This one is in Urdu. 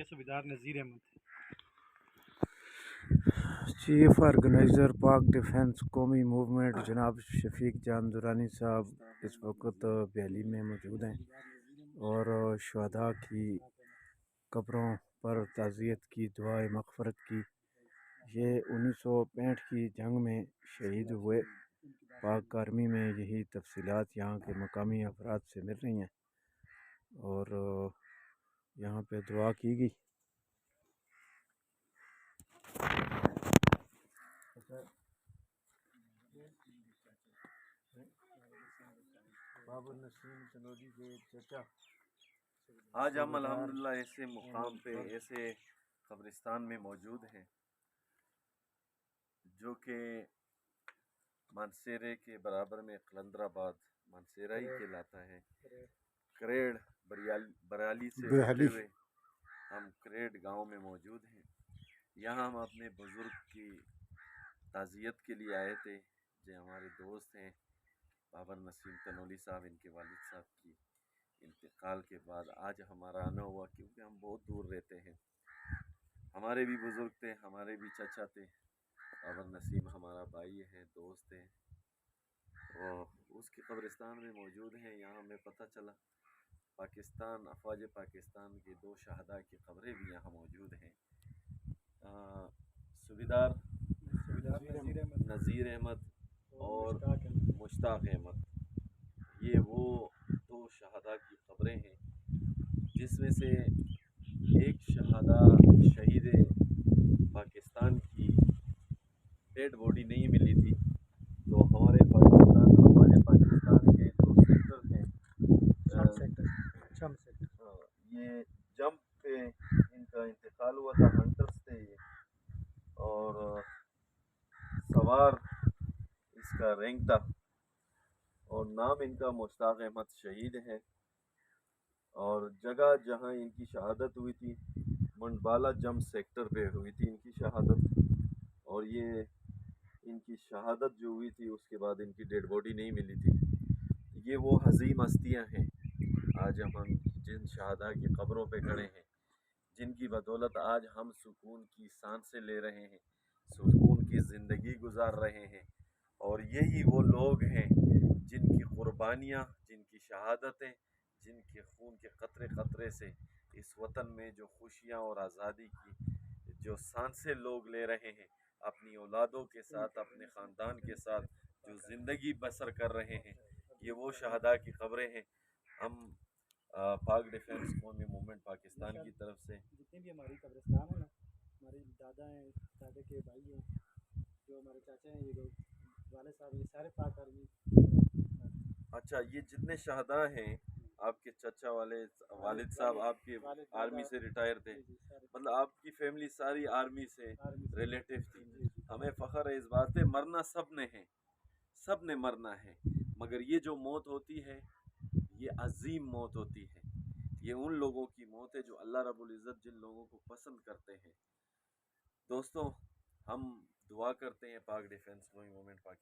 یہ صوبیدار نذیر احمد۔ چیف آرگنائزر پاک ڈیفنس قومی موومنٹ جناب شفیق جان درانی صاحب اس وقت دہلی میں موجود ہیں اور شہداء کی قبروں پر تعزیت کی دعائے مغفرت کی۔ یہ 1965 کی جنگ میں شہید ہوئے۔ پاک آرمی میں یہی تفصیلات یہاں کے مقامی افراد سے مل رہی ہیں اور یہاں پہ دعا کی گئی۔ بابر نسیم تنولی کے چچا آج ہم الحمدللہ ایسے مقام پہ ایسے قبرستان میں موجود ہیں جو کہ مانسیرے کے برابر میں قلندر آباد مانسیرہ ہی کہلاتا ہے۔ کریڑ بریالی سے ہوتے ہوئے ہم کریڑ گاؤں میں موجود ہیں۔ یہاں ہم اپنے بزرگ کی تعزیت کے لیے آئے تھے جو ہمارے دوست ہیں بابر نسیم تنولی صاحب، ان کے والد صاحب کی انتقال کے بعد آج ہمارا آنا ہوا، کیونکہ ہم بہت دور رہتے ہیں۔ ہمارے بھی بزرگ تھے، ہمارے بھی چچا تھے، بابر نسیم ہمارا بھائی ہے، دوست ہے، اور اس کی قبرستان میں موجود ہیں۔ یہاں ہمیں پتہ چلا پاکستان، افواج پاکستان کے 2 شہداء کی قبریں بھی یہاں موجود ہیں۔ صوبیدار نذیر احمد اور مشتاق احمد، یہ وہ 2 شہداء کی قبریں ہیں، جس میں سے ایک شہید پاکستان کی ڈیڈ باڈی نہیں ملی تھی، تو ہمارے پاکستان پاکستان کے جو سیکٹر ہیں، یہ جمپ پہ ان کا انتقال ہوا تھا، ہنٹرز تھے یہ، اور سوار اس کا رینک تھا، اور نام ان کا مشتاق احمد شہید ہے۔ اور جگہ جہاں ان کی شہادت ہوئی تھی منڈبالا جمپ سیکٹر پہ ہوئی تھی ان کی شہادت، اور یہ ان کی شہادت جو ہوئی تھی اس کے بعد ان کی ڈیڈ باڈی نہیں ملی تھی۔ یہ وہ عظیم ہستیاں ہیں آج ہم جن شہداء کی قبروں پہ کھڑے ہیں، جن کی بدولت آج ہم سکون کی سانسیں لے رہے ہیں، سکون کی زندگی گزار رہے ہیں، اور یہی وہ لوگ ہیں جن کی قربانیاں، جن کی شہادتیں، جن کے خون کے قطرے قطرے سے اس وطن میں جو خوشیاں اور آزادی کی جو سانسیں لوگ لے رہے ہیں، اپنی اولادوں کے ساتھ، اپنے خاندان کے ساتھ جو زندگی بسر کر رہے ہیں، یہ وہ شہداء کی قبریں ہیں۔ ہم پاک ڈیفنس قومی موومنٹ پاکستان کی طرف سے جتنے بھی ہماری قبرستان ہیں نا، ہمارے دادا ہیں، دادے کے بھائی ہیں، جو ہمارے چاچا ہیں، یہ لوگ والد صاحب، یہ سارے پاک آرمی۔ اچھا، یہ جتنے شہداء ہیں، آپ کے چچا والد صاحب آپ کے آرمی سے ریٹائر تھے، مطلب آپ کی فیملی ساری آرمی سے ریلیٹیو تھی۔ ہمیں فخر ہے اس بات پہ، مرنا سب نے ہے، سب نے مرنا ہے، مگر یہ جو موت ہوتی ہے یہ عظیم موت ہوتی ہے۔ یہ ان لوگوں کی موت ہے جو اللہ رب العزت جن لوگوں کو پسند کرتے ہیں۔ دوستوں، ہم دعا کرتے ہیں پاک ڈیفنس موومنٹ پاکستان